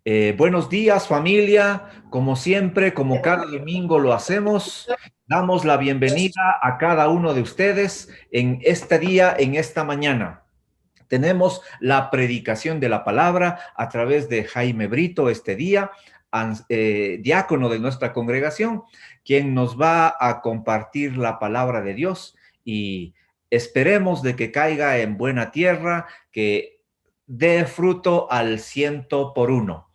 Buenos días, familia. Como siempre, como cada domingo lo hacemos, damos la bienvenida a cada uno de ustedes en este día, en esta mañana. Tenemos la predicación de la palabra a través de Jaime Brito este día, diácono de nuestra congregación, quien nos va a compartir la palabra de Dios y esperemos de que caiga en buena tierra, que dé fruto al 100 por 1.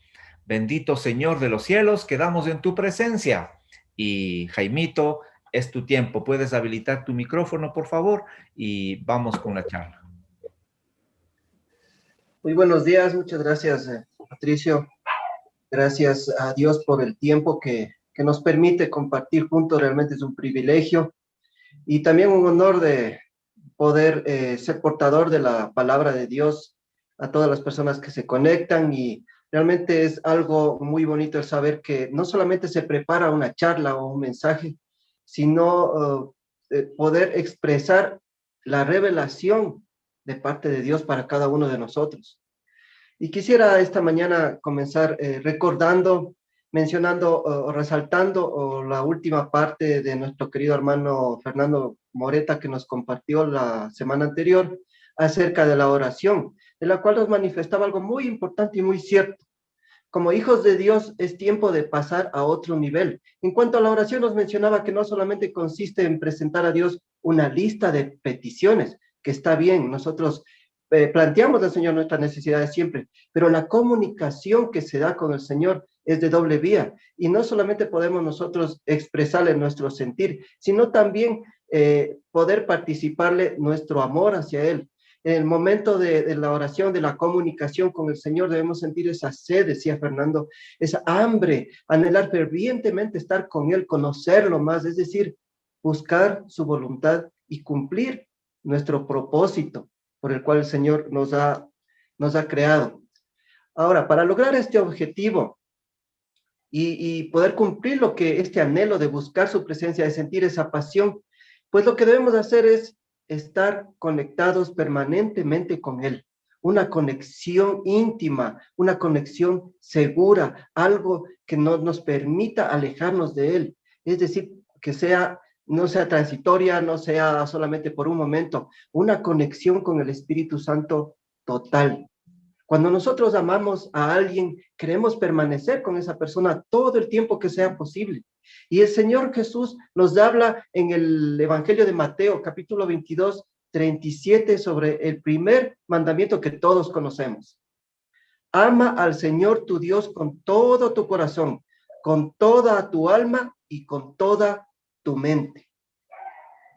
Bendito Señor de los cielos, quedamos en tu presencia. Y Jaimito, es tu tiempo. Puedes habilitar tu micrófono, por favor, y vamos con la charla. Muy buenos días, muchas gracias, Patricio. Gracias a Dios por el tiempo que nos permite compartir juntos, realmente es un privilegio y también un honor de poder ser portador de la palabra de Dios a todas las personas que se conectan, y realmente es algo muy bonito el saber que no solamente se prepara una charla o un mensaje, sino poder expresar la revelación de parte de Dios para cada uno de nosotros. Y quisiera esta mañana comenzar recordando, mencionando o resaltando la última parte de nuestro querido hermano Fernando Moreta, que nos compartió la semana anterior acerca de la oración, de la cual nos manifestaba algo muy importante y muy cierto. Como hijos de Dios es tiempo de pasar a otro nivel. En cuanto a la oración, nos mencionaba que no solamente consiste en presentar a Dios una lista de peticiones, que está bien, nosotros planteamos al Señor nuestras necesidades siempre, pero la comunicación que se da con el Señor es de doble vía, y no solamente podemos nosotros expresarle nuestro sentir, sino también poder participarle nuestro amor hacia Él. En el momento de la oración, de la comunicación con el Señor, debemos sentir esa sed, decía Fernando, esa hambre, anhelar fervientemente estar con Él, conocerlo más, es decir, buscar su voluntad y cumplir nuestro propósito por el cual el Señor nos ha creado. Ahora, para lograr este objetivo y poder cumplir lo que este anhelo de buscar su presencia, de sentir esa pasión, pues lo que debemos hacer es estar conectados permanentemente con Él. Una conexión íntima, una conexión segura, algo que no nos permita alejarnos de Él. Es decir, que no sea transitoria, no sea solamente por un momento, una conexión con el Espíritu Santo total. Cuando nosotros amamos a alguien, queremos permanecer con esa persona todo el tiempo que sea posible. Y el Señor Jesús nos habla en el Evangelio de Mateo, capítulo 22, 37, sobre el primer mandamiento que todos conocemos. Ama al Señor tu Dios con todo tu corazón, con toda tu alma y con toda tu mente.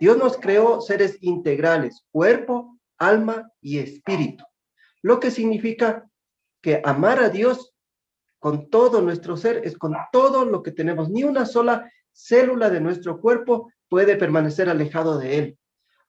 Dios nos creó seres integrales, cuerpo, alma y espíritu, lo que significa que amar a Dios con todo nuestro ser es con todo lo que tenemos. Ni una sola célula de nuestro cuerpo puede permanecer alejado de Él.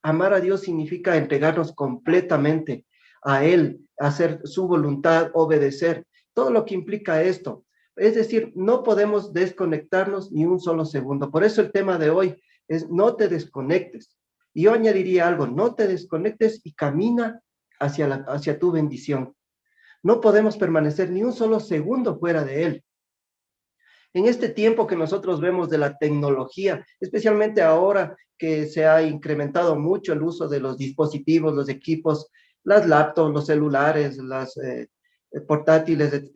Amar a Dios significa entregarnos completamente a Él, hacer su voluntad, obedecer, todo lo que implica esto. Es decir, no podemos desconectarnos ni un solo segundo. Por eso el tema de hoy es no te desconectes. Y yo añadiría algo, no te desconectes y camina hacia tu bendición. No podemos permanecer ni un solo segundo fuera de Él. En este tiempo que nosotros vemos de la tecnología, especialmente ahora que se ha incrementado mucho el uso de los dispositivos, los equipos, las laptops, los celulares, las portátiles,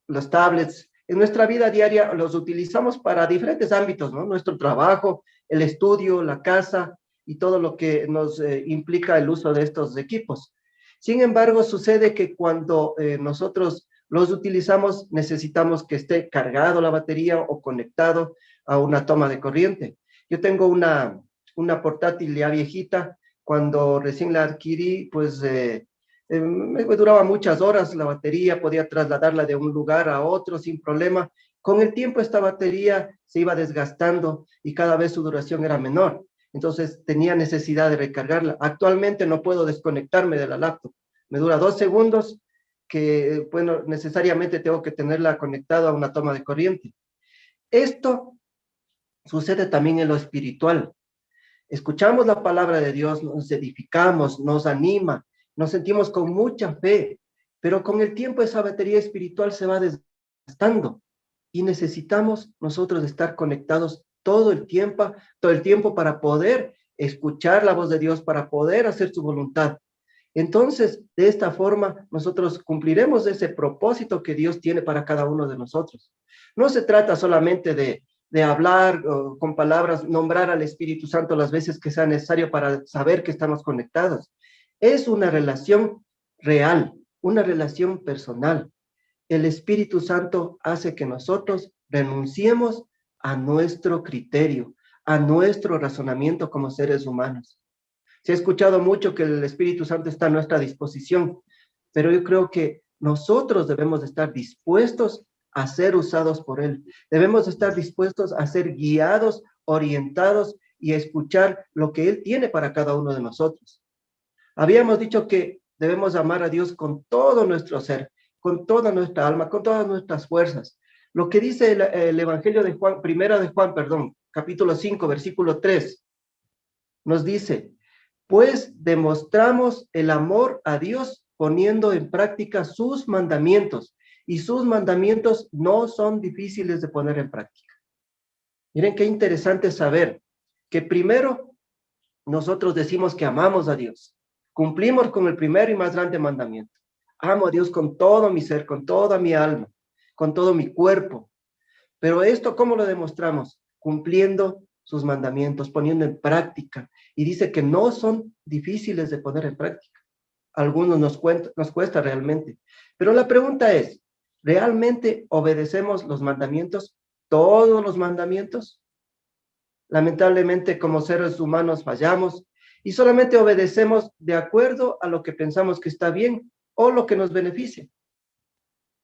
los tablets, en nuestra vida diaria los utilizamos para diferentes ámbitos, ¿no? Nuestro trabajo, el estudio, la casa y todo lo que nos implica el uso de estos equipos. Sin embargo, sucede que cuando nosotros los utilizamos, necesitamos que esté cargado la batería o conectado a una toma de corriente. Yo tengo una portátil ya viejita. Cuando recién la adquirí, pues me duraba muchas horas la batería, podía trasladarla de un lugar a otro sin problema. Con el tiempo esta batería se iba desgastando y cada vez su duración era menor. Entonces tenía necesidad de recargarla. Actualmente no puedo desconectarme de la laptop. Me dura 2 segundos que, bueno, necesariamente tengo que tenerla conectada a una toma de corriente. Esto sucede también en lo espiritual. Escuchamos la palabra de Dios, nos edificamos, nos anima, nos sentimos con mucha fe, pero con el tiempo esa batería espiritual se va desgastando y necesitamos nosotros estar conectados todo el tiempo para poder escuchar la voz de Dios, para poder hacer su voluntad. Entonces, de esta forma, nosotros cumpliremos ese propósito que Dios tiene para cada uno de nosotros. No se trata solamente de hablar con palabras, nombrar al Espíritu Santo las veces que sea necesario para saber que estamos conectados. Es una relación real, una relación personal. El Espíritu Santo hace que nosotros renunciemos a nuestro criterio, a nuestro razonamiento como seres humanos. Se ha escuchado mucho que el Espíritu Santo está a nuestra disposición, pero yo creo que nosotros debemos de estar dispuestos a ser usados por Él. Debemos estar dispuestos a ser guiados, orientados y a escuchar lo que Él tiene para cada uno de nosotros. Habíamos dicho que debemos amar a Dios con todo nuestro ser, con toda nuestra alma, con todas nuestras fuerzas. Lo que dice el Evangelio de Juan, primera de Juan, perdón, capítulo 5, versículo 3, nos dice: pues demostramos el amor a Dios poniendo en práctica sus mandamientos, y sus mandamientos no son difíciles de poner en práctica. Miren qué interesante saber que primero nosotros decimos que amamos a Dios. Cumplimos con el primero y más grande mandamiento. Amo a Dios con todo mi ser, con toda mi alma, con todo mi cuerpo. Pero esto, ¿cómo lo demostramos? Cumpliendo sus mandamientos, poniendo en práctica. Y dice que no son difíciles de poner en práctica. Algunos nos cuesta realmente. Pero la pregunta es, ¿realmente obedecemos los mandamientos? ¿Todos los mandamientos? Lamentablemente, como seres humanos fallamos y solamente obedecemos de acuerdo a lo que pensamos que está bien o lo que nos beneficia.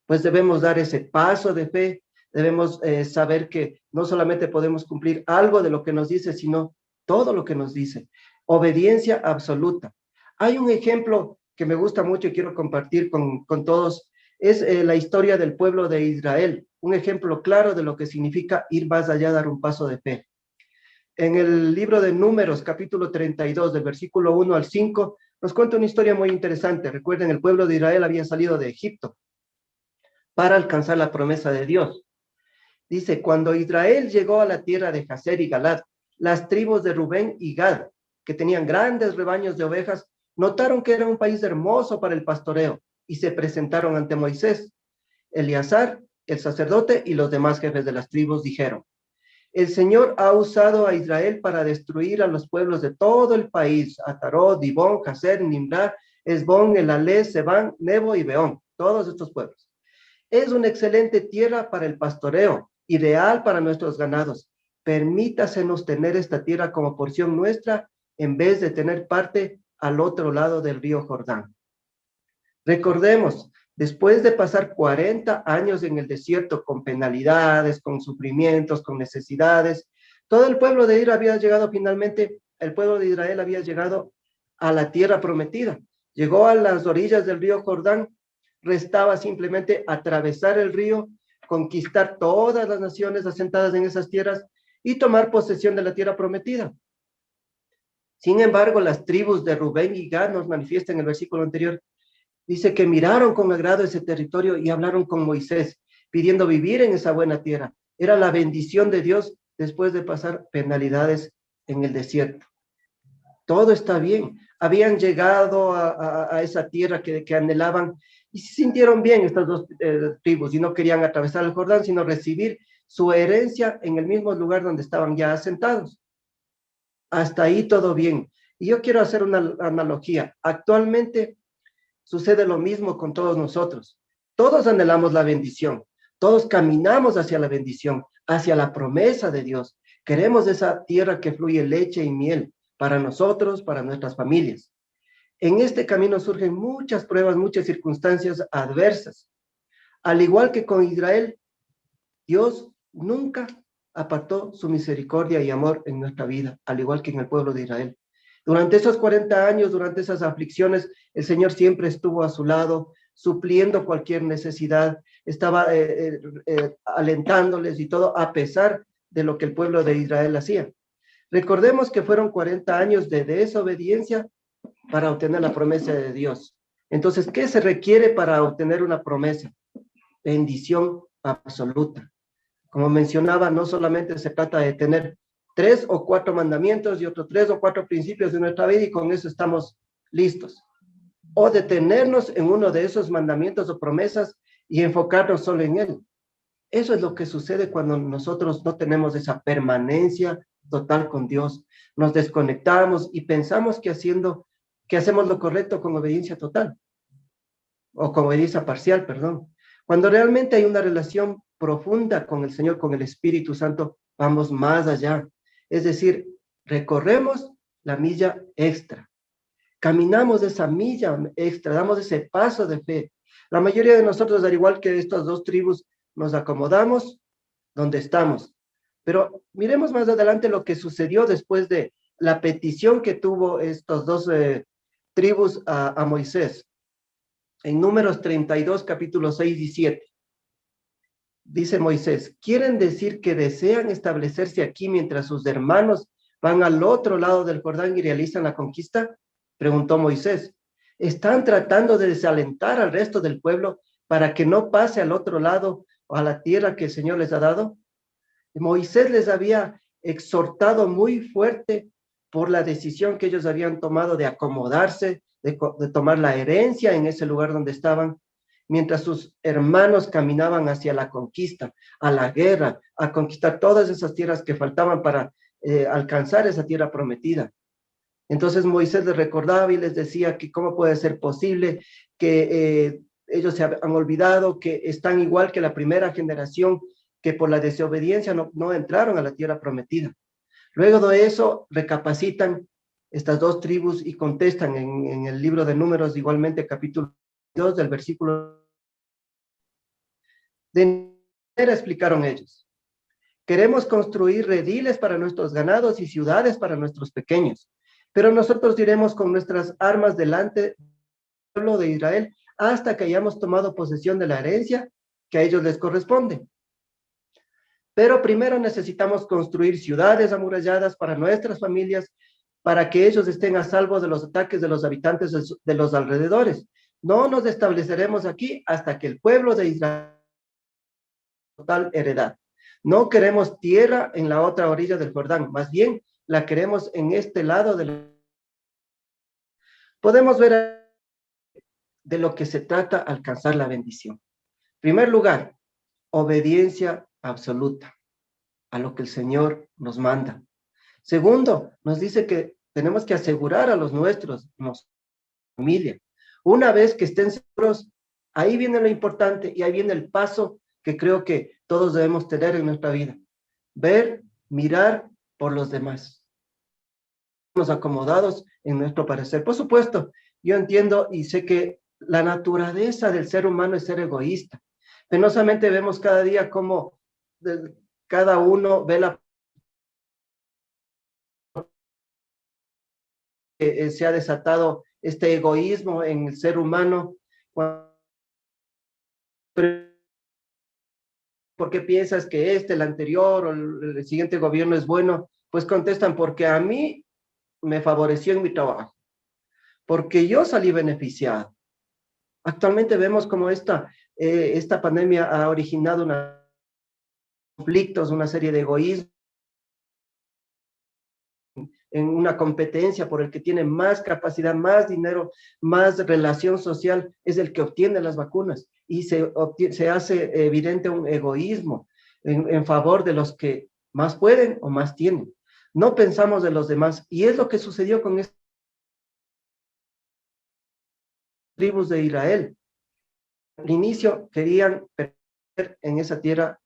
Pues debemos dar ese paso de fe, debemos saber que no solamente podemos cumplir algo de lo que nos dice, sino todo lo que nos dice. Obediencia absoluta. Hay un ejemplo que me gusta mucho y quiero compartir con todos. Es la historia del pueblo de Israel. Un ejemplo claro de lo que significa ir más allá, dar un paso de fe. En el libro de Números, capítulo 32, del versículo 1 al 5, nos cuenta una historia muy interesante. Recuerden, el pueblo de Israel había salido de Egipto para alcanzar la promesa de Dios. Dice: cuando Israel llegó a la tierra de Jazer y Galad, las tribus de Rubén y Gad, que tenían grandes rebaños de ovejas, notaron que era un país hermoso para el pastoreo y se presentaron ante Moisés. Eleazar, el sacerdote, y los demás jefes de las tribus dijeron: el Señor ha usado a Israel para destruir a los pueblos de todo el país: Atarot, Dibón, Jazer, Nimrá, Esbón, Elalé, Sebán, Nebo y Beón, todos estos pueblos. Es una excelente tierra para el pastoreo, ideal para nuestros ganados. Permítasenos tener esta tierra como porción nuestra en vez de tener parte al otro lado del río Jordán. Recordemos, después de pasar 40 años en el desierto con penalidades, con sufrimientos, con necesidades, todo el pueblo de Israel había llegado finalmente, el pueblo de Israel había llegado a la tierra prometida. Llegó a las orillas del río Jordán. Restaba simplemente atravesar el río, conquistar todas las naciones asentadas en esas tierras y tomar posesión de la tierra prometida. Sin embargo, las tribus de Rubén y Gad, nos manifiesta en el versículo anterior, dice que miraron con agrado ese territorio y hablaron con Moisés, pidiendo vivir en esa buena tierra. Era la bendición de Dios después de pasar penalidades en el desierto. Todo está bien. Habían llegado a esa tierra que anhelaban y se sintieron bien estas dos tribus y no querían atravesar el Jordán, sino recibir su herencia en el mismo lugar donde estaban ya asentados. Hasta ahí todo bien. Y yo quiero hacer una analogía. Actualmente sucede lo mismo con todos nosotros. Todos anhelamos la bendición. Todos caminamos hacia la bendición, hacia la promesa de Dios. Queremos esa tierra que fluye leche y miel para nosotros, para nuestras familias. En este camino surgen muchas pruebas, muchas circunstancias adversas. Al igual que con Israel, Dios nunca apartó su misericordia y amor en nuestra vida, al igual que en el pueblo de Israel. Durante esos 40 años, durante esas aflicciones, el Señor siempre estuvo a su lado, supliendo cualquier necesidad, estaba alentándoles y todo, a pesar de lo que el pueblo de Israel hacía. Recordemos que fueron 40 años de desobediencia para obtener la promesa de Dios. Entonces, ¿qué se requiere para obtener una promesa? Bendición absoluta. Como mencionaba, no solamente se trata de tener 3 o 4 mandamientos y otros 3 o 4 principios de nuestra vida y con eso estamos listos. O detenernos en uno de esos mandamientos o promesas y enfocarnos solo en él. Eso es lo que sucede cuando nosotros no tenemos esa permanencia total con Dios. Nos desconectamos y pensamos que hacemos lo correcto con obediencia total o con obediencia parcial, perdón. Cuando realmente hay una relación profunda con el Señor, con el Espíritu Santo, vamos más allá. Es decir, recorremos la milla extra. Caminamos esa milla extra, damos ese paso de fe. La mayoría de nosotros, al igual que estas dos tribus, nos acomodamos donde estamos. Pero miremos más adelante lo que sucedió después de la petición que tuvo estos dos tribus a Moisés. En Números 32, capítulos 6 y 7. Dice Moisés, ¿quieren decir que desean establecerse aquí mientras sus hermanos van al otro lado del Jordán y realizan la conquista? Preguntó Moisés. ¿Están tratando de desalentar al resto del pueblo para que no pase al otro lado o a la tierra que el Señor les ha dado? Moisés les había exhortado muy fuerte por la decisión que ellos habían tomado de acomodarse, de tomar la herencia en ese lugar donde estaban, mientras sus hermanos caminaban hacia la conquista, a la guerra, a conquistar todas esas tierras que faltaban para alcanzar esa tierra prometida. Entonces Moisés les recordaba y les decía que cómo puede ser posible que ellos se han olvidado que están igual que la primera generación que por la desobediencia no entraron a la tierra prometida. Luego de eso recapacitan estas dos tribus y contestan en el libro de Números, igualmente capítulo 2 del versículo. De manera explicaron ellos: queremos construir rediles para nuestros ganados y ciudades para nuestros pequeños, pero nosotros iremos con nuestras armas delante del pueblo de Israel hasta que hayamos tomado posesión de la herencia que a ellos les corresponde. Pero primero necesitamos construir ciudades amuralladas para nuestras familias, para que ellos estén a salvo de los ataques de los habitantes de los alrededores. No nos estableceremos aquí hasta que el pueblo de Israel total heredad. No queremos tierra en la otra orilla del Jordán, más bien la queremos en este lado del. Podemos ver de lo que se trata alcanzar la bendición. En primer lugar, obediencia absoluta a lo que el Señor nos manda. Segundo, nos dice que tenemos que asegurar a los nuestros, nuestra familia. Una vez que estén seguros, ahí viene lo importante y ahí viene el paso que creo que todos debemos tener en nuestra vida. Ver, mirar por los demás. Estamos acomodados en nuestro parecer. Por supuesto, yo entiendo y sé que la naturaleza del ser humano es ser egoísta. Penosamente vemos cada día cómo cada uno ve se ha desatado este egoísmo en el ser humano. ¿Por qué piensas que el anterior o el siguiente gobierno es bueno? Pues contestan, porque a mí me favoreció en mi trabajo, porque yo salí beneficiado. Actualmente vemos cómo esta pandemia ha originado conflictos, una serie de egoísmos, en una competencia por el que tiene más capacidad, más dinero, más relación social, es el que obtiene las vacunas. Y se hace evidente un egoísmo en favor de los que más pueden o más tienen. No pensamos de los demás. Y es lo que sucedió con estas tribus de Israel. Al inicio querían permanecer en esa tierra,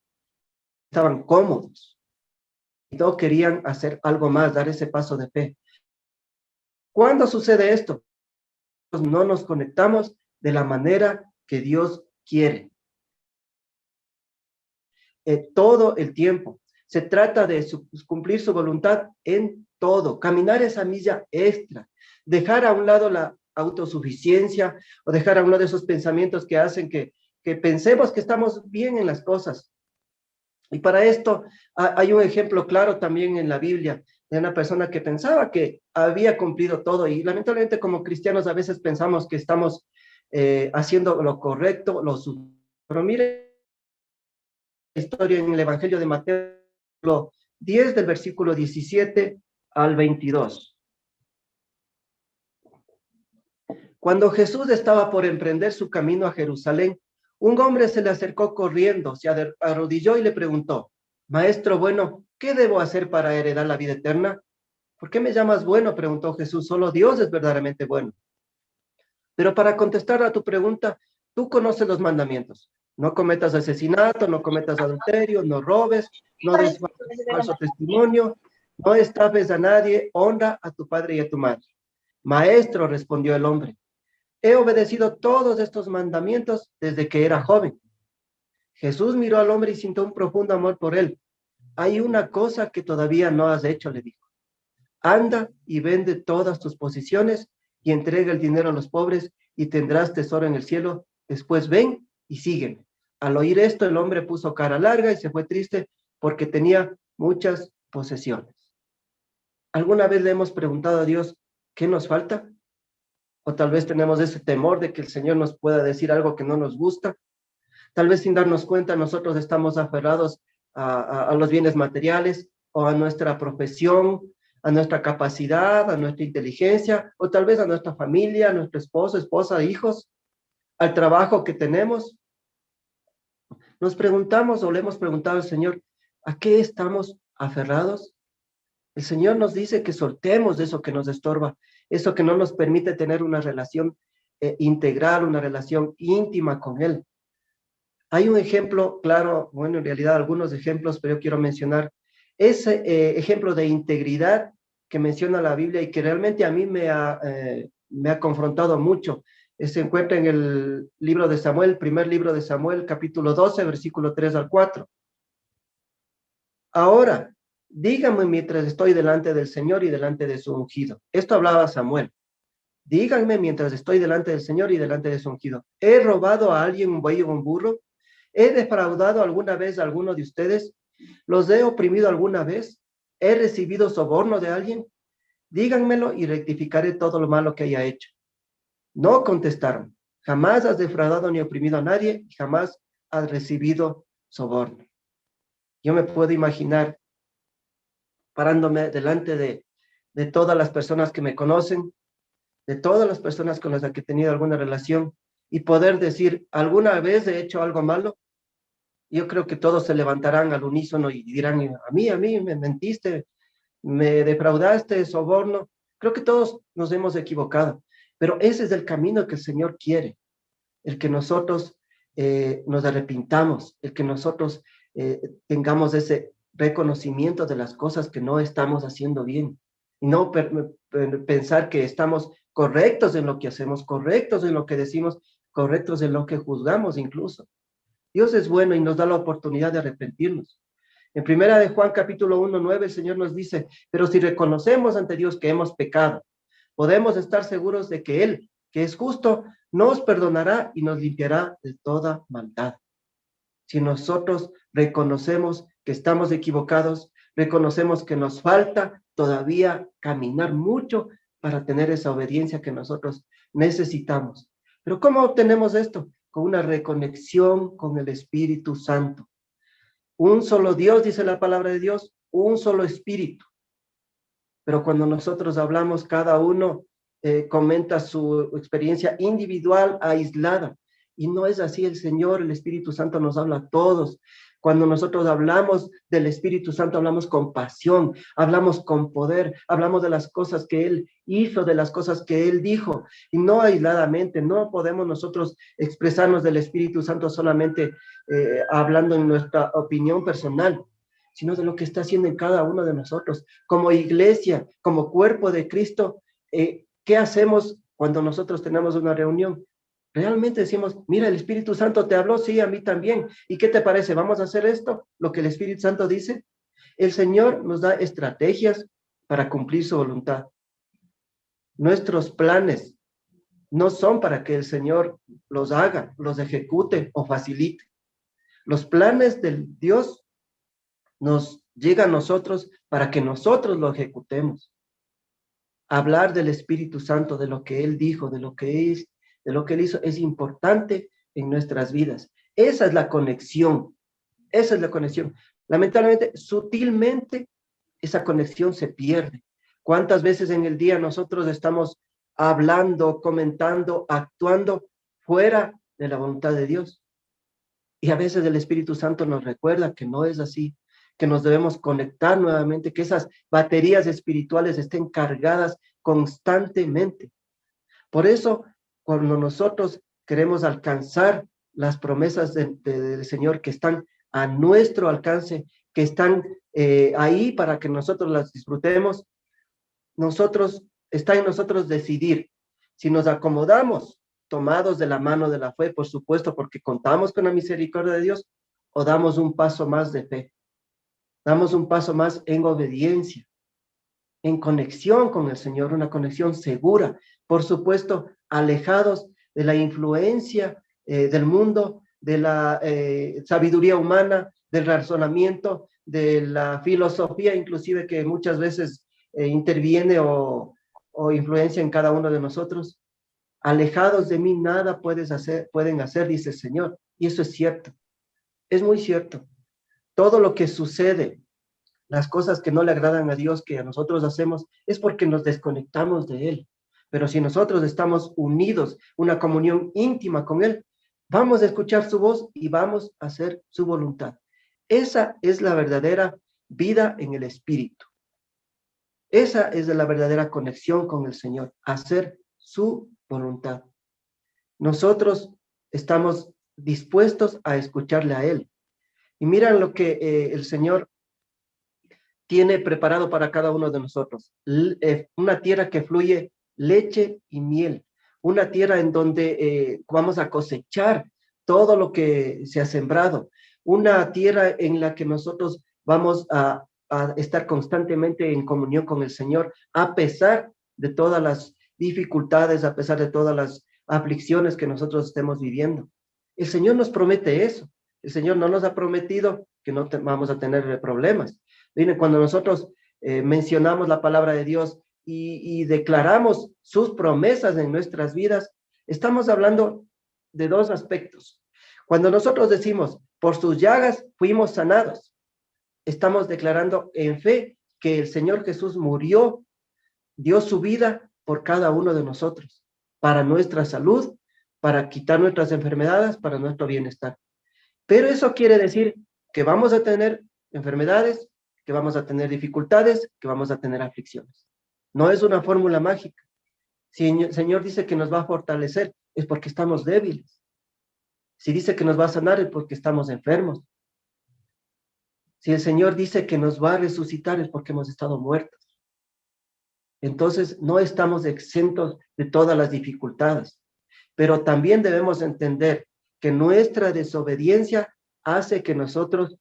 estaban cómodos. Y no querían hacer algo más, dar ese paso de fe. ¿Cuándo sucede esto? No nos conectamos de la manera que Dios quiere. Todo el tiempo. Se trata de cumplir su voluntad en todo, caminar esa milla extra, dejar a un lado la autosuficiencia o dejar a un lado esos pensamientos que hacen que pensemos que estamos bien en las cosas. Y para esto hay un ejemplo claro también en la Biblia de una persona que pensaba que había cumplido todo y lamentablemente como cristianos a veces pensamos que estamos haciendo lo correcto, pero mire la historia en el Evangelio de Mateo 10 del versículo 17 al 22. Cuando Jesús estaba por emprender su camino a Jerusalén, un hombre se le acercó corriendo, se arrodilló y le preguntó: Maestro bueno, ¿qué debo hacer para heredar la vida eterna? ¿Por qué me llamas bueno?, preguntó Jesús. Solo Dios es verdaderamente bueno. Pero para contestar a tu pregunta, tú conoces los mandamientos. No cometas asesinato, no cometas adulterio, no robes, no des falso testimonio, no estafes a nadie, honra a tu padre y a tu madre. Maestro, respondió el hombre, he obedecido todos estos mandamientos desde que era joven. Jesús miró al hombre y sintió un profundo amor por él. Hay una cosa que todavía no has hecho, le dijo. Anda y vende todas tus posesiones y entrega el dinero a los pobres y tendrás tesoro en el cielo. Después ven y sígueme. Al oír esto, el hombre puso cara larga y se fue triste porque tenía muchas posesiones. ¿Alguna vez le hemos preguntado a Dios qué nos falta? O tal vez tenemos ese temor de que el Señor nos pueda decir algo que no nos gusta. Tal vez sin darnos cuenta nosotros estamos aferrados a los bienes materiales o a nuestra profesión, a nuestra capacidad, a nuestra inteligencia, o tal vez a nuestra familia, a nuestro esposo, esposa, hijos, al trabajo que tenemos. Nos preguntamos o le hemos preguntado al Señor, ¿a qué estamos aferrados? El Señor nos dice que soltemos eso que nos estorba, eso que no nos permite tener una relación integral, una relación íntima con Él. Hay un ejemplo claro, bueno, en realidad algunos ejemplos, pero yo quiero mencionar ese ejemplo de integridad que menciona la Biblia y que realmente a mí me ha confrontado mucho. Se encuentra en el libro de Samuel, primer libro de Samuel, capítulo 12, versículo 3 al 4. Ahora, díganme mientras estoy delante del Señor y delante de su ungido. Esto hablaba Samuel. Díganme mientras estoy delante del Señor y delante de su ungido. ¿He robado a alguien un buey o un burro? ¿He defraudado alguna vez a alguno de ustedes? ¿Los he oprimido alguna vez? ¿He recibido soborno de alguien? Díganmelo y rectificaré todo lo malo que haya hecho. No contestaron. Jamás has defraudado ni oprimido a nadie y jamás has recibido soborno. Yo me puedo imaginar parándome delante de todas las personas que me conocen, de todas las personas con las que he tenido alguna relación y poder decir, ¿alguna vez he hecho algo malo? Yo creo que todos se levantarán al unísono y dirán, a mí me mentiste, me defraudaste, soborno. Creo que todos nos hemos equivocado, pero ese es el camino que el Señor quiere, el que nosotros nos arrepintamos, el que nosotros tengamos ese reconocimiento de las cosas que no estamos haciendo bien y no pensar que estamos correctos en lo que hacemos, correctos en lo que decimos, correctos en lo que juzgamos incluso. Dios es bueno y nos da la oportunidad de arrepentirnos. En primera de Juan capítulo 1:9 el Señor nos dice, pero si reconocemos ante Dios que hemos pecado, podemos estar seguros de que Él, que es justo, nos perdonará y nos limpiará de toda maldad. Si nosotros reconocemos que estamos equivocados, reconocemos que nos falta todavía caminar mucho para tener esa obediencia que nosotros necesitamos. Pero ¿cómo obtenemos esto? Con una reconexión con el Espíritu Santo. Un solo Dios, dice la palabra de Dios, un solo Espíritu. Pero cuando nosotros hablamos, cada uno comenta su experiencia individual, aislada. Y no es así. El Señor, el Espíritu Santo nos habla a todos. Cuando nosotros hablamos del Espíritu Santo, hablamos con pasión, hablamos con poder, hablamos de las cosas que Él hizo, de las cosas que Él dijo, y no aisladamente. No podemos nosotros expresarnos del Espíritu Santo solamente hablando en nuestra opinión personal, sino de lo que está haciendo en cada uno de nosotros. Como iglesia, como cuerpo de Cristo, ¿qué hacemos cuando nosotros tenemos una reunión? Realmente decimos, mira, el Espíritu Santo te habló, sí, a mí también. ¿Y qué te parece? ¿Vamos a hacer esto? Lo que el Espíritu Santo dice. El Señor nos da estrategias para cumplir su voluntad. Nuestros planes no son para que el Señor los haga, los ejecute o facilite. Los planes del Dios nos llegan a nosotros para que nosotros lo ejecutemos. Hablar del Espíritu Santo, de lo que Él dijo, de lo que es, de lo que Él hizo es importante en nuestras vidas. Esa es la conexión. Esa es la conexión. Lamentablemente, sutilmente, esa conexión se pierde. ¿Cuántas veces en el día nosotros estamos hablando, comentando, actuando fuera de la voluntad de Dios? Y a veces el Espíritu Santo nos recuerda que no es así, que nos debemos conectar nuevamente, que esas baterías espirituales estén cargadas constantemente. Por eso, cuando nosotros queremos alcanzar las promesas del Señor que están a nuestro alcance, que están ahí para que nosotros las disfrutemos, está en nosotros decidir si nos acomodamos tomados de la mano de la fe, por supuesto, porque contamos con la misericordia de Dios, o damos un paso más de fe, damos un paso más en obediencia, en conexión con el Señor, una conexión segura, por supuesto, alejados de la influencia del mundo, de la sabiduría humana, del razonamiento, de la filosofía, inclusive que muchas veces interviene o influencia en cada uno de nosotros. Alejados de mí nada pueden hacer, dice el Señor. Y eso es cierto, es muy cierto. Todo lo que sucede, las cosas que no le agradan a Dios que a nosotros hacemos, es porque nos desconectamos de Él. Pero si nosotros estamos unidos, una comunión íntima con Él, vamos a escuchar su voz y vamos a hacer su voluntad. Esa es la verdadera vida en el Espíritu. Esa es la verdadera conexión con el Señor, hacer su voluntad. Nosotros estamos dispuestos a escucharle a Él. Y miran lo que el Señor tiene preparado para cada uno de nosotros. Una tierra que fluye leche y miel. Una tierra en donde vamos a cosechar todo lo que se ha sembrado. Una tierra en la que nosotros vamos a estar constantemente en comunión con el Señor, a pesar de todas las dificultades, a pesar de todas las aflicciones que nosotros estemos viviendo. El Señor nos promete eso. El Señor no nos ha prometido que no vamos a tener problemas. Miren, cuando nosotros mencionamos la palabra de Dios y declaramos sus promesas en nuestras vidas, estamos hablando de dos aspectos. Cuando nosotros decimos, por sus llagas fuimos sanados, estamos declarando en fe que el Señor Jesús murió, dio su vida por cada uno de nosotros, para nuestra salud, para quitar nuestras enfermedades, para nuestro bienestar. Pero eso quiere decir que vamos a tener enfermedades, que vamos a tener dificultades, que vamos a tener aflicciones. No es una fórmula mágica. Si el Señor dice que nos va a fortalecer, es porque estamos débiles. Si dice que nos va a sanar, es porque estamos enfermos. Si el Señor dice que nos va a resucitar, es porque hemos estado muertos. Entonces, no estamos exentos de todas las dificultades. Pero también debemos entender que nuestra desobediencia hace que nosotros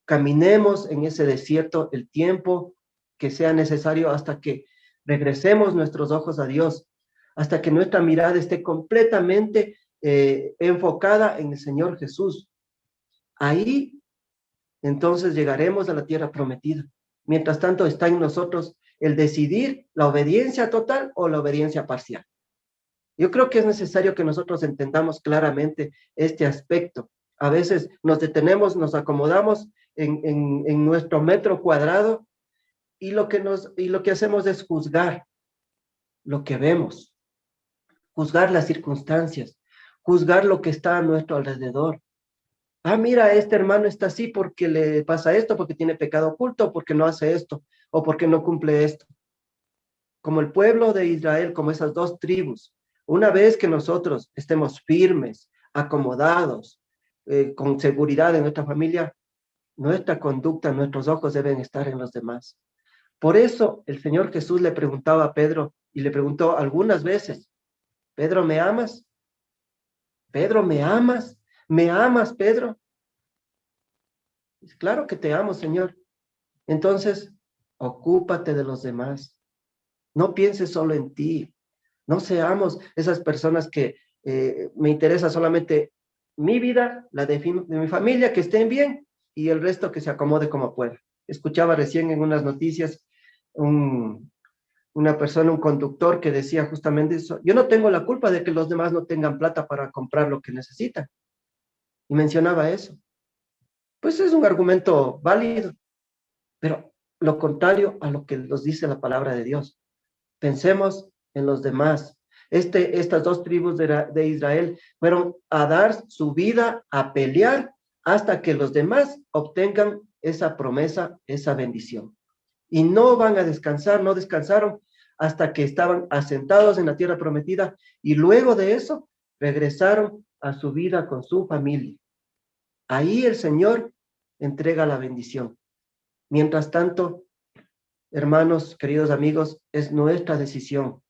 caminemos en ese desierto el tiempo que sea necesario hasta que regresemos nuestros ojos a Dios, hasta que nuestra mirada esté completamente enfocada en el Señor Jesús. Ahí, entonces, llegaremos a la tierra prometida. Mientras tanto, está en nosotros el decidir la obediencia total o la obediencia parcial. Yo creo que es necesario que nosotros entendamos claramente este aspecto. A veces nos detenemos, nos acomodamos en nuestro metro cuadrado y lo que hacemos es juzgar lo que vemos, juzgar las circunstancias, juzgar lo que está a nuestro alrededor. Ah, mira, este hermano está así porque le pasa esto, porque tiene pecado oculto, porque no hace esto, o porque no cumple esto. Como el pueblo de Israel, como esas dos tribus, una vez que nosotros estemos firmes, acomodados, con seguridad en nuestra familia, nuestra conducta, nuestros ojos deben estar en los demás. Por eso el Señor Jesús le preguntaba a Pedro y le preguntó algunas veces, Pedro, ¿me amas? Pedro, ¿me amas? ¿Me amas, Pedro? Claro que te amo, Señor. Entonces, ocúpate de los demás. No pienses solo en ti. No seamos esas personas que me interesa solamente mi vida, la de mi familia, que estén bien y el resto que se acomode como pueda. Escuchaba recién en unas noticias un una persona, un conductor que decía justamente eso: yo no tengo la culpa de que los demás no tengan plata para comprar lo que necesitan. Y mencionaba eso. Pues es un argumento válido, pero lo contrario a lo que nos dice la palabra de Dios. Pensemos en los demás. Estas dos tribus de Israel fueron a dar su vida, a pelear, hasta que los demás obtengan esa promesa, esa bendición. Y no van a descansar, no descansaron hasta que estaban asentados en la tierra prometida, y luego de eso regresaron a su vida con su familia. Ahí el Señor entrega la bendición. Mientras tanto, hermanos, queridos amigos, es nuestra decisión.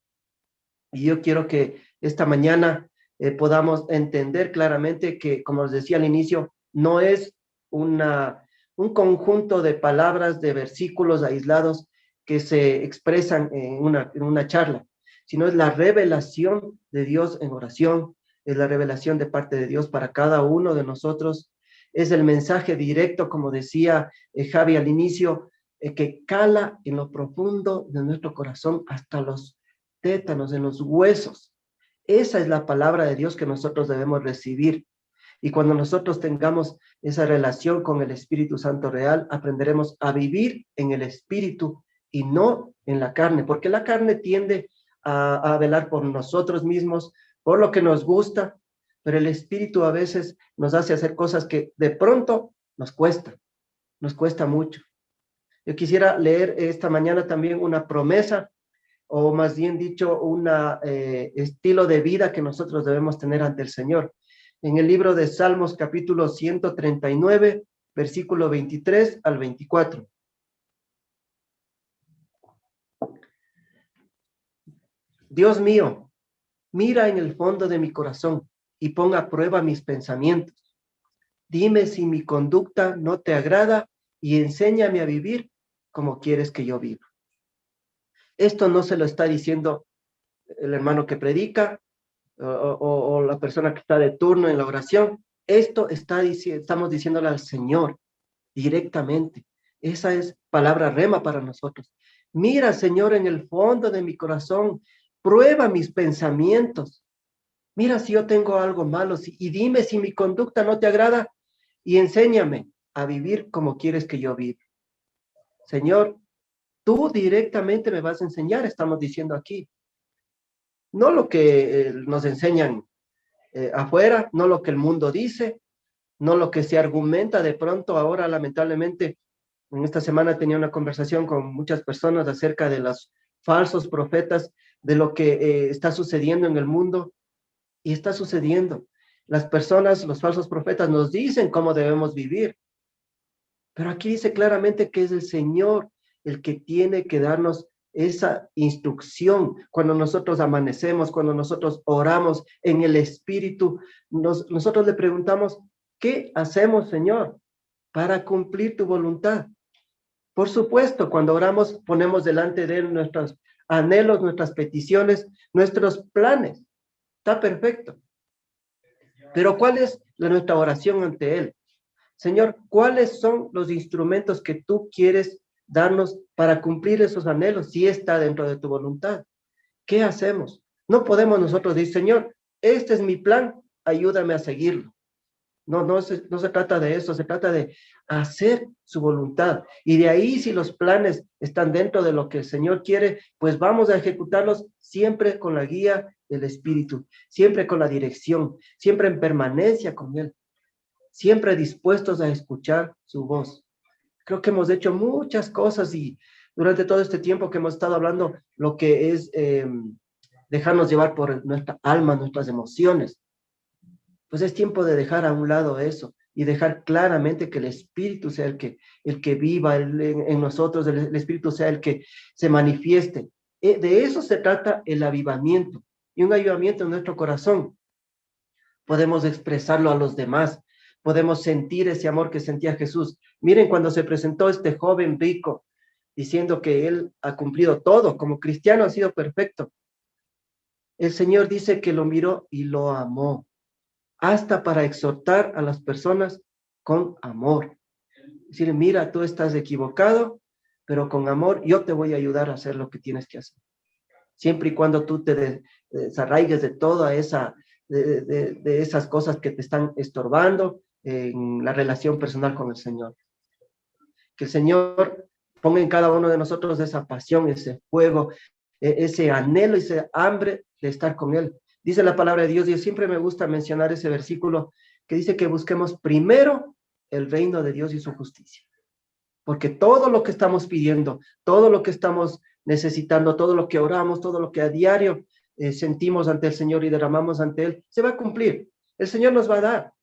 Y yo quiero que esta mañana podamos entender claramente que, como les decía al inicio, no es un conjunto de palabras, de versículos aislados que se expresan en una charla, sino es la revelación de Dios en oración, es la revelación de parte de Dios para cada uno de nosotros, es el mensaje directo, como decía Javi al inicio, que cala en lo profundo de nuestro corazón hasta los tétanos, en los huesos. Esa es la palabra de Dios que nosotros debemos recibir. Y cuando nosotros tengamos esa relación con el Espíritu Santo real, aprenderemos a vivir en el Espíritu y no en la carne, porque la carne tiende a velar por nosotros mismos, por lo que nos gusta, pero el Espíritu a veces nos hace hacer cosas que de pronto nos cuesta mucho. Yo quisiera leer esta mañana también una promesa, o más bien dicho, un estilo de vida que nosotros debemos tener ante el Señor. En el libro de Salmos, capítulo 139, versículo 23 al 24. Dios mío, mira en el fondo de mi corazón y pon a prueba mis pensamientos. Dime si mi conducta no te agrada y enséñame a vivir como quieres que yo viva. Esto no se lo está diciendo el hermano que predica o la persona que está de turno en la oración. Esto estamos diciéndole al Señor directamente. Esa es palabra rema para nosotros. Mira, Señor, en el fondo de mi corazón, prueba mis pensamientos. Mira si yo tengo algo malo y dime si mi conducta no te agrada y enséñame a vivir como quieres que yo viva. Señor, tú directamente me vas a enseñar, estamos diciendo aquí. No lo que nos enseñan afuera, no lo que el mundo dice, no lo que se argumenta de pronto ahora, lamentablemente. En esta semana tenía una conversación con muchas personas acerca de los falsos profetas, de lo que está sucediendo en el mundo, y está sucediendo. Las personas, los falsos profetas nos dicen cómo debemos vivir, pero aquí dice claramente que es el Señor el que tiene que darnos esa instrucción. Cuando nosotros amanecemos, cuando nosotros oramos en el Espíritu, nosotros le preguntamos: ¿qué hacemos, Señor, para cumplir tu voluntad? Por supuesto, cuando oramos ponemos delante de Él nuestros anhelos, nuestras peticiones, nuestros planes. Está perfecto. Pero ¿cuál es nuestra oración ante Él? Señor, ¿cuáles son los instrumentos que tú quieres darnos para cumplir esos anhelos si está dentro de tu voluntad? ¿Qué hacemos? No podemos nosotros decir: Señor, este es mi plan, ayúdame a seguirlo. No se trata de eso, se trata de hacer su voluntad. Y de ahí, si los planes están dentro de lo que el Señor quiere, pues vamos a ejecutarlos siempre con la guía del Espíritu, siempre con la dirección, siempre en permanencia con Él, siempre dispuestos a escuchar su voz. Creo que hemos hecho muchas cosas y durante todo este tiempo que hemos estado hablando, lo que es dejarnos llevar por nuestra alma, nuestras emociones, pues es tiempo de dejar a un lado eso y dejar claramente que el Espíritu sea el que viva en nosotros, el Espíritu sea el que se manifieste. De eso se trata el avivamiento, y un avivamiento en nuestro corazón. Podemos expresarlo a los demás, podemos sentir ese amor que sentía Jesús. Miren, cuando se presentó este joven rico diciendo que él ha cumplido todo, como cristiano ha sido perfecto, el Señor dice que lo miró y lo amó, hasta para exhortar a las personas con amor. Es decir, mira, tú estás equivocado, pero con amor yo te voy a ayudar a hacer lo que tienes que hacer. siempre y cuando tú te desarraigues de toda esa, de esas cosas que te están estorbando en la relación personal con el Señor. Que el Señor ponga en cada uno de nosotros esa pasión, ese fuego, ese anhelo, ese hambre de estar con Él. Dice la palabra de Dios, y siempre me gusta mencionar ese versículo que dice que busquemos primero el reino de Dios y su justicia. Porque todo lo que estamos pidiendo, todo lo que estamos necesitando, todo lo que oramos, todo lo que a diario sentimos ante el Señor y derramamos ante Él, se va a cumplir. El Señor nos va a dar,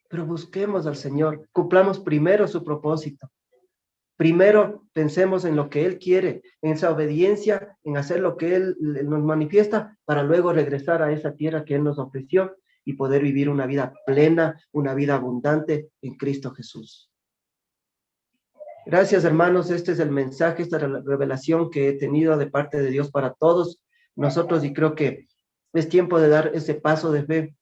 pero busquemos al Señor, cumplamos primero su propósito. Primero pensemos en lo que Él quiere, en esa obediencia, en hacer lo que Él nos manifiesta, para luego regresar a esa tierra que Él nos ofreció y poder vivir una vida plena, una vida abundante en Cristo Jesús. Gracias, hermanos. Este es el mensaje, esta revelación que he tenido de parte de Dios para todos nosotros, y creo que es tiempo de dar ese paso de fe.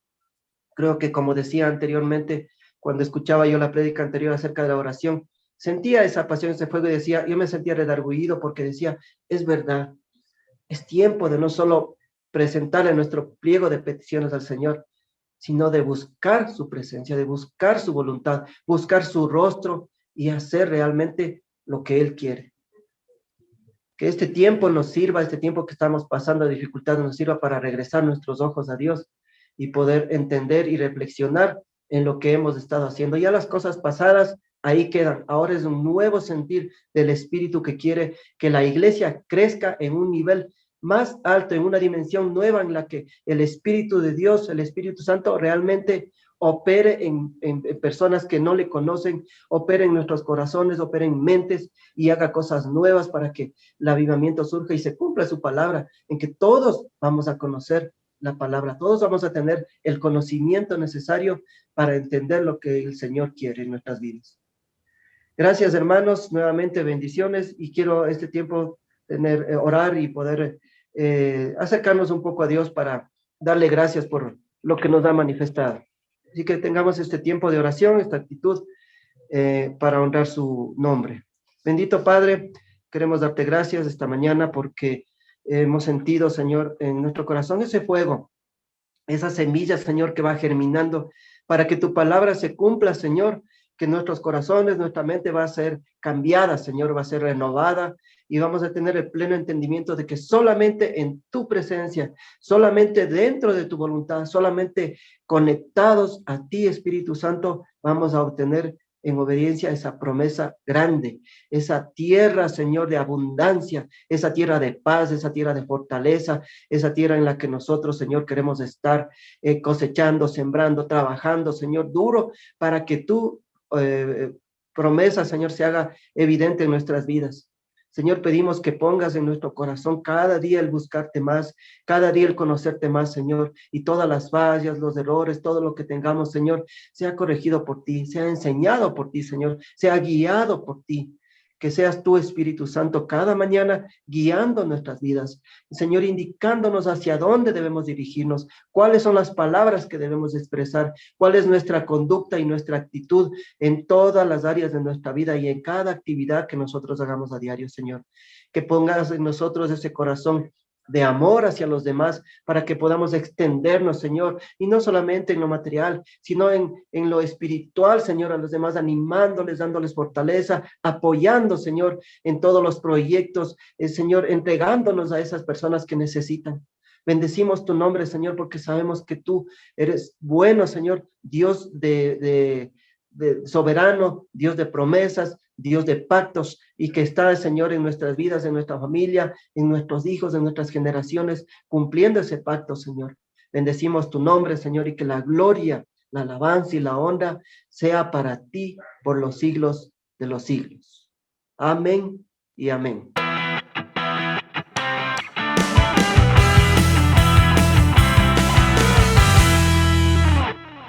Creo que, como decía anteriormente, cuando escuchaba yo la prédica anterior acerca de la oración, sentía esa pasión, ese fuego, y decía, yo me sentía redargüido porque decía, es verdad, es tiempo de no solo presentarle nuestro pliego de peticiones al Señor, sino de buscar su presencia, de buscar su voluntad, buscar su rostro y hacer realmente lo que Él quiere. Que este tiempo nos sirva, este tiempo que estamos pasando de dificultades, nos sirva para regresar nuestros ojos a Dios y poder entender y reflexionar en lo que hemos estado haciendo. Ya las cosas pasadas ahí quedan. Ahora es un nuevo sentir del Espíritu que quiere que la iglesia crezca en un nivel más alto, en una dimensión nueva en la que el Espíritu de Dios, el Espíritu Santo, realmente opere en personas que no le conocen, opere en nuestros corazones, opere en mentes y haga cosas nuevas para que el avivamiento surja y se cumpla su palabra, en que todos vamos a conocer la palabra, todos vamos a tener el conocimiento necesario para entender lo que el Señor quiere en nuestras vidas. Gracias, hermanos, nuevamente bendiciones, y quiero este tiempo orar y poder acercarnos un poco a Dios para darle gracias por lo que nos ha manifestado. Así que tengamos este tiempo de oración, esta actitud para honrar su nombre. Bendito Padre, queremos darte gracias esta mañana porque hemos sentido, Señor, en nuestro corazón ese fuego, esa semilla, Señor, que va germinando para que tu palabra se cumpla, Señor, que nuestros corazones, nuestra mente va a ser cambiada, Señor, va a ser renovada, y vamos a tener el pleno entendimiento de que solamente en tu presencia, solamente dentro de tu voluntad, solamente conectados a ti, Espíritu Santo, vamos a obtener en obediencia esa promesa grande, esa tierra, Señor, de abundancia, esa tierra de paz, esa tierra de fortaleza, esa tierra en la que nosotros, Señor, queremos estar cosechando, sembrando, trabajando, Señor, duro, para que tu promesa, Señor, se haga evidente en nuestras vidas. Señor, pedimos que pongas en nuestro corazón cada día el buscarte más, cada día el conocerte más, Señor, y todas las fallas, los errores, todo lo que tengamos, Señor, sea corregido por ti, sea enseñado por ti, Señor, sea guiado por ti. Que seas tú, Espíritu Santo, cada mañana guiando nuestras vidas, Señor, indicándonos hacia dónde debemos dirigirnos, cuáles son las palabras que debemos expresar, cuál es nuestra conducta y nuestra actitud en todas las áreas de nuestra vida y en cada actividad que nosotros hagamos a diario, Señor. Que pongas en nosotros ese corazón de amor hacia los demás, para que podamos extendernos, Señor, y no solamente en lo material, sino en lo espiritual, Señor, a los demás, animándoles, dándoles fortaleza, apoyando, Señor, en todos los proyectos, Señor, entregándonos a esas personas que necesitan. Bendecimos tu nombre, Señor, porque sabemos que tú eres bueno, Señor, Dios de soberano, Dios de promesas, Dios de pactos, y que está, Señor, en nuestras vidas, en nuestra familia, en nuestros hijos, en nuestras generaciones, cumpliendo ese pacto, Señor. Bendecimos tu nombre, Señor, y que la gloria, la alabanza y la honra sea para ti por los siglos de los siglos. Amén y amén.